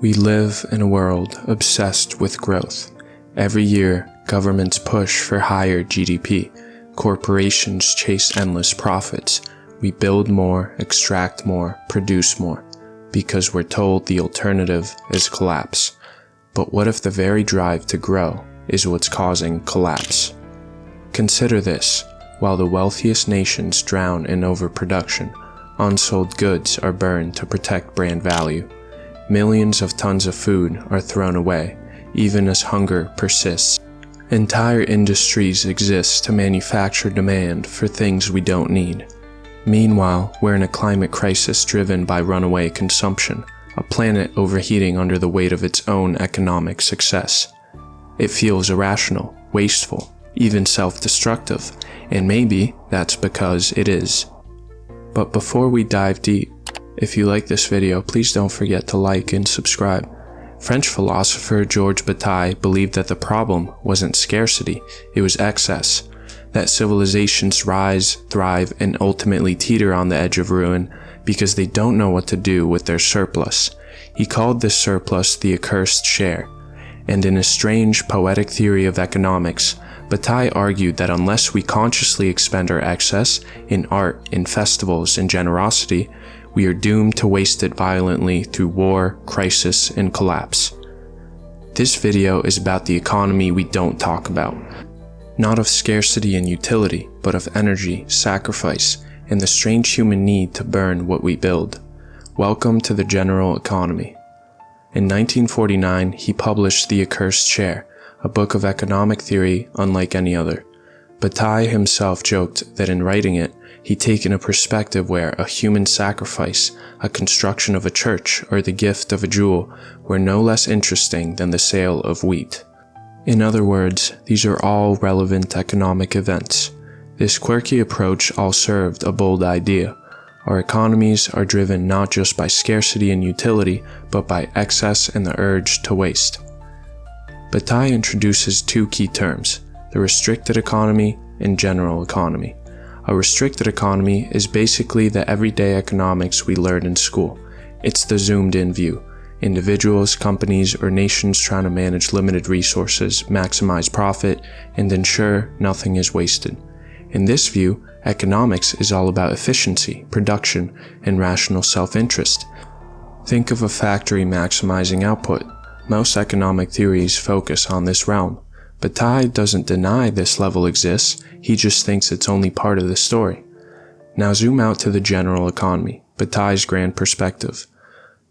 We live in a world obsessed with growth. Every year, governments push for higher GDP. Corporations chase endless profits. We build more, extract more, produce more, because we're told the alternative is collapse. But what if the very drive to grow is what's causing collapse? Consider this. While the wealthiest nations drown in overproduction, unsold goods are burned to protect brand value. Millions of tons of food are thrown away, even as hunger persists. Entire industries exist to manufacture demand for things we don't need. Meanwhile, we're in a climate crisis driven by runaway consumption, a planet overheating under the weight of its own economic success. It feels irrational, wasteful, even self-destructive, and maybe that's because it is. But before we dive deep, if you like this video, please don't forget to like and subscribe. French philosopher Georges Bataille believed that the problem wasn't scarcity, it was excess. That civilizations rise, thrive, and ultimately teeter on the edge of ruin because they don't know what to do with their surplus. He called this surplus the Accursed Share. And in a strange, poetic theory of economics, Bataille argued that unless we consciously expend our excess in art, in festivals, in generosity, we are doomed to waste it violently through war, crisis, and collapse. This video is about the economy we don't talk about. Not of scarcity and utility, but of energy, sacrifice, and the strange human need to burn what we build. Welcome to the general economy. In 1949, he published The Accursed Share, a book of economic theory unlike any other. Bataille himself joked that in writing it, he'd taken a perspective where a human sacrifice, a construction of a church, or the gift of a jewel were no less interesting than the sale of wheat. In other words, these are all relevant economic events. This quirky approach all served a bold idea. Our economies are driven not just by scarcity and utility, but by excess and the urge to waste. Bataille introduces two key terms, the restricted economy and general economy. A restricted economy is basically the everyday economics we learn in school. It's the zoomed-in view. Individuals, companies, or nations trying to manage limited resources, maximize profit, and ensure nothing is wasted. In this view, economics is all about efficiency, production, and rational self-interest. Think of a factory maximizing output. Most economic theories focus on this realm. Bataille doesn't deny this level exists, he just thinks it's only part of the story. Now zoom out to the general economy, Bataille's grand perspective.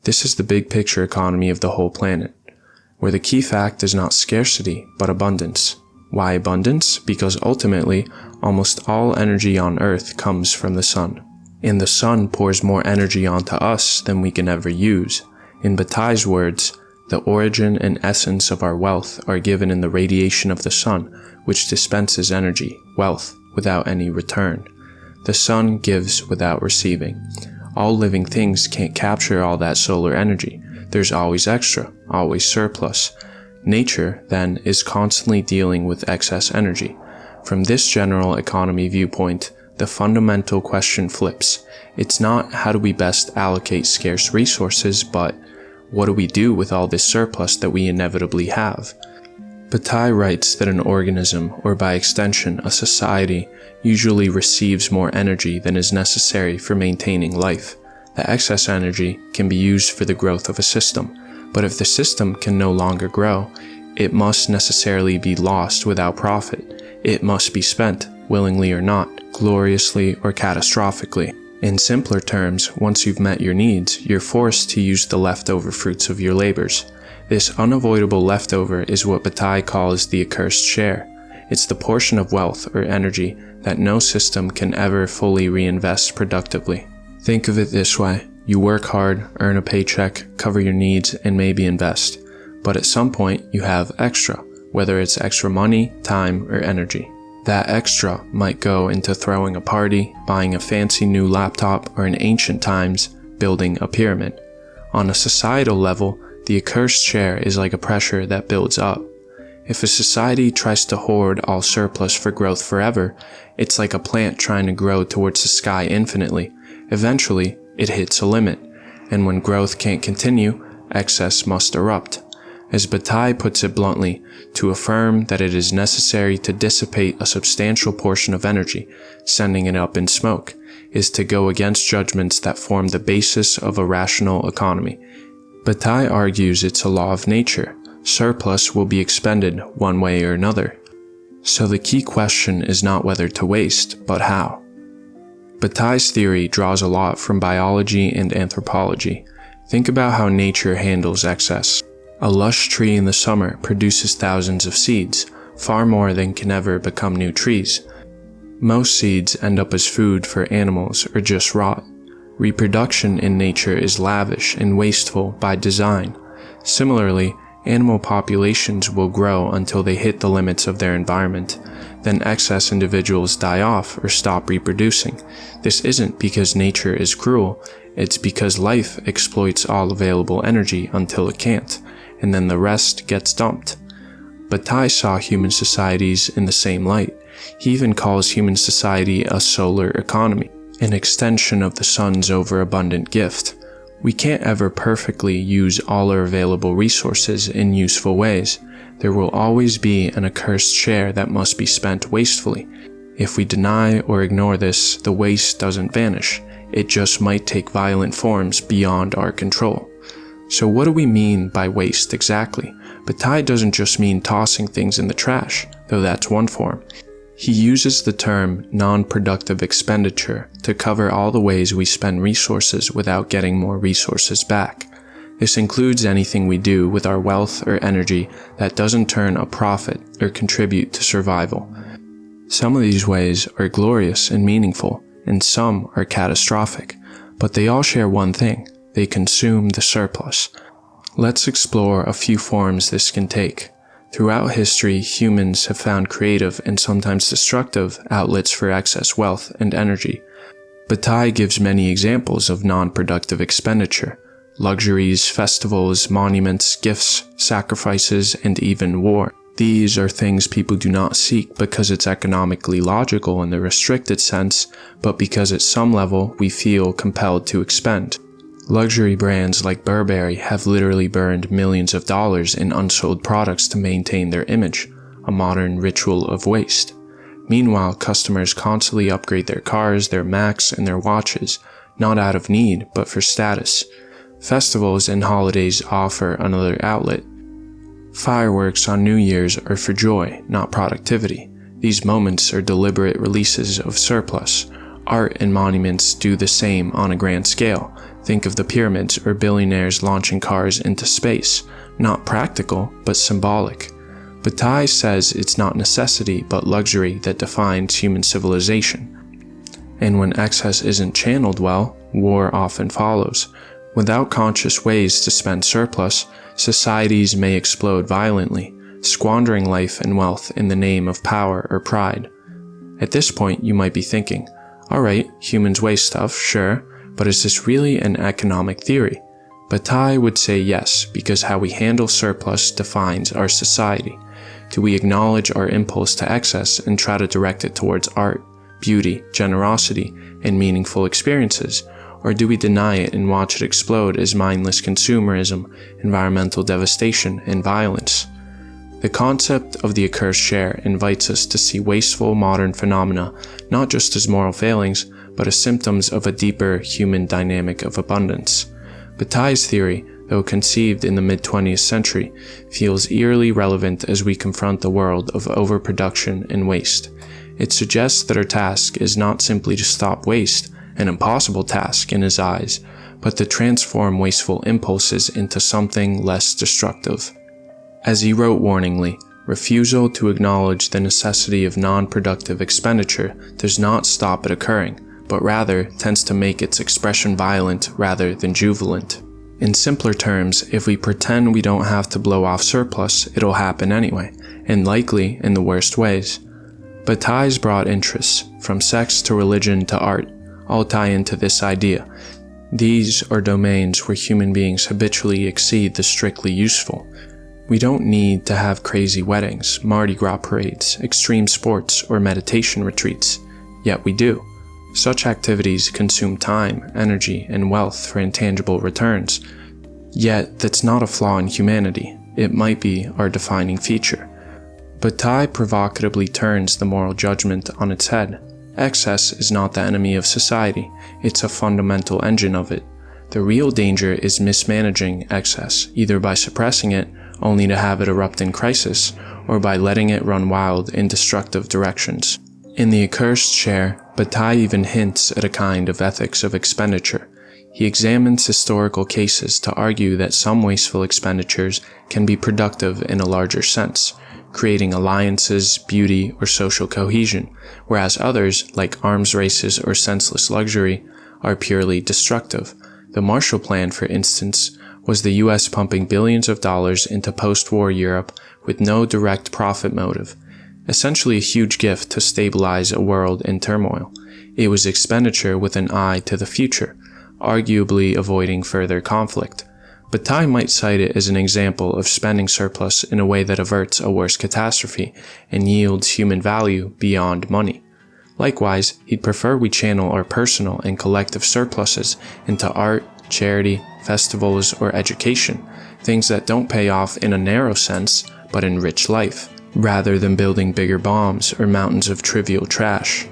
This is the big picture economy of the whole planet, where the key fact is not scarcity, but abundance. Why abundance? Because ultimately, almost all energy on Earth comes from the sun. And the sun pours more energy onto us than we can ever use. In Bataille's words, the origin and essence of our wealth are given in the radiation of the sun, which dispenses energy, wealth, without any return. The sun gives without receiving. All living things can't capture all that solar energy. There's always extra, always surplus. Nature, then, is constantly dealing with excess energy. From this general economy viewpoint, the fundamental question flips. It's not how do we best allocate scarce resources, but what do we do with all this surplus that we inevitably have? Bataille writes that an organism, or by extension a society, usually receives more energy than is necessary for maintaining life. The excess energy can be used for the growth of a system, but if the system can no longer grow, it must necessarily be lost without profit. It must be spent, willingly or not, gloriously or catastrophically. In simpler terms, once you've met your needs, you're forced to use the leftover fruits of your labors. This unavoidable leftover is what Bataille calls the accursed share. It's the portion of wealth or energy that no system can ever fully reinvest productively. Think of it this way. You work hard, earn a paycheck, cover your needs, and maybe invest. But at some point, you have extra, whether it's extra money, time, or energy. That extra might go into throwing a party, buying a fancy new laptop, or in ancient times, building a pyramid. On a societal level, the accursed share is like a pressure that builds up. If a society tries to hoard all surplus for growth forever, it's like a plant trying to grow towards the sky infinitely. Eventually, it hits a limit, and when growth can't continue, excess must erupt. As Bataille puts it bluntly, to affirm that it is necessary to dissipate a substantial portion of energy, sending it up in smoke, is to go against judgments that form the basis of a rational economy. Bataille argues it's a law of nature. Surplus will be expended one way or another. So the key question is not whether to waste, but how. Bataille's theory draws a lot from biology and anthropology. Think about how nature handles excess. A lush tree in the summer produces thousands of seeds, far more than can ever become new trees. Most seeds end up as food for animals or just rot. Reproduction in nature is lavish and wasteful by design. Similarly, animal populations will grow until they hit the limits of their environment. Then excess individuals die off or stop reproducing. This isn't because nature is cruel, it's because life exploits all available energy until it can't, and then the rest gets dumped. Bataille saw human societies in the same light. He even calls human society a solar economy, an extension of the sun's overabundant gift. We can't ever perfectly use all our available resources in useful ways. There will always be an accursed share that must be spent wastefully. If we deny or ignore this, the waste doesn't vanish. It just might take violent forms beyond our control. So what do we mean by waste exactly? Bataille doesn't just mean tossing things in the trash, though that's one form. He uses the term non-productive expenditure to cover all the ways we spend resources without getting more resources back. This includes anything we do with our wealth or energy that doesn't turn a profit or contribute to survival. Some of these ways are glorious and meaningful, and some are catastrophic, but they all share one thing: they consume the surplus. Let's explore a few forms this can take. Throughout history, humans have found creative and sometimes destructive outlets for excess wealth and energy. Bataille gives many examples of non-productive expenditure: luxuries, festivals, monuments, gifts, sacrifices, and even war. These are things people do not seek because it's economically logical in the restricted sense, but because at some level we feel compelled to expend. Luxury brands like Burberry have literally burned millions of dollars in unsold products to maintain their image, a modern ritual of waste. Meanwhile, customers constantly upgrade their cars, their Macs, and their watches, not out of need, but for status. Festivals and holidays offer another outlet. Fireworks on New Year's are for joy, not productivity. These moments are deliberate releases of surplus. Art and monuments do the same on a grand scale. Think of the pyramids or billionaires launching cars into space. Not practical, but symbolic. Bataille says it's not necessity but luxury that defines human civilization. And when excess isn't channeled well, war often follows. Without conscious ways to spend surplus, societies may explode violently, squandering life and wealth in the name of power or pride. At this point, you might be thinking, alright, humans waste stuff, sure, but is this really an economic theory? Bataille would say yes, because how we handle surplus defines our society. Do we acknowledge our impulse to excess and try to direct it towards art, beauty, generosity, and meaningful experiences? Or do we deny it and watch it explode as mindless consumerism, environmental devastation, and violence? The concept of the accursed share invites us to see wasteful modern phenomena not just as moral failings, but as symptoms of a deeper human dynamic of abundance. Bataille's theory, though conceived in the mid-20th century, feels eerily relevant as we confront the world of overproduction and waste. It suggests that our task is not simply to stop waste, an impossible task in his eyes, but to transform wasteful impulses into something less destructive. As he wrote warningly, refusal to acknowledge the necessity of non-productive expenditure does not stop it occurring, but rather tends to make its expression violent rather than jubilant. In simpler terms, if we pretend we don't have to blow off surplus, it'll happen anyway, and likely in the worst ways. Bataille's broad interests, from sex to religion to art, all tie into this idea. These are domains where human beings habitually exceed the strictly useful. We don't need to have crazy weddings, Mardi Gras parades, extreme sports, or meditation retreats, yet we do. Such activities consume time, energy, and wealth for intangible returns. Yet, that's not a flaw in humanity. It might be our defining feature. Bataille provocatively turns the moral judgment on its head. Excess is not the enemy of society, it's a fundamental engine of it. The real danger is mismanaging excess, either by suppressing it, only to have it erupt in crisis, or by letting it run wild in destructive directions. In the Accursed Share, Bataille even hints at a kind of ethics of expenditure. He examines historical cases to argue that some wasteful expenditures can be productive in a larger sense, creating alliances, beauty, or social cohesion, whereas others, like arms races or senseless luxury, are purely destructive. The Marshall Plan, for instance, was the US pumping billions of dollars into post-war Europe with no direct profit motive, essentially a huge gift to stabilize a world in turmoil. It was expenditure with an eye to the future, arguably avoiding further conflict. Bataille might cite it as an example of spending surplus in a way that averts a worse catastrophe and yields human value beyond money. Likewise, he'd prefer we channel our personal and collective surpluses into art, charity, festivals, or education, things that don't pay off in a narrow sense, but enrich life, rather than building bigger bombs or mountains of trivial trash.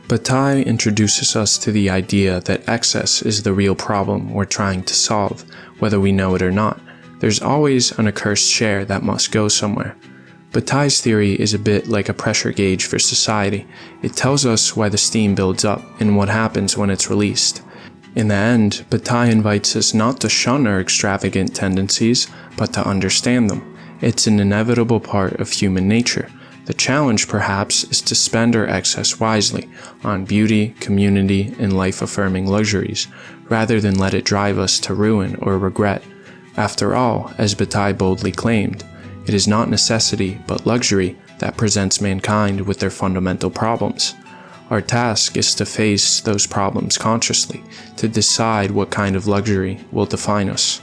Bataille introduces us to the idea that excess is the real problem we're trying to solve, whether we know it or not. There's always an accursed share that must go somewhere. Bataille's theory is a bit like a pressure gauge for society. It tells us why the steam builds up and what happens when it's released. In the end, Bataille invites us not to shun our extravagant tendencies, but to understand them. It's an inevitable part of human nature. The challenge, perhaps, is to spend our excess wisely on beauty, community, and life-affirming luxuries, rather than let it drive us to ruin or regret. After all, as Bataille boldly claimed, it is not necessity but luxury that presents mankind with their fundamental problems. Our task is to face those problems consciously, to decide what kind of luxury will define us.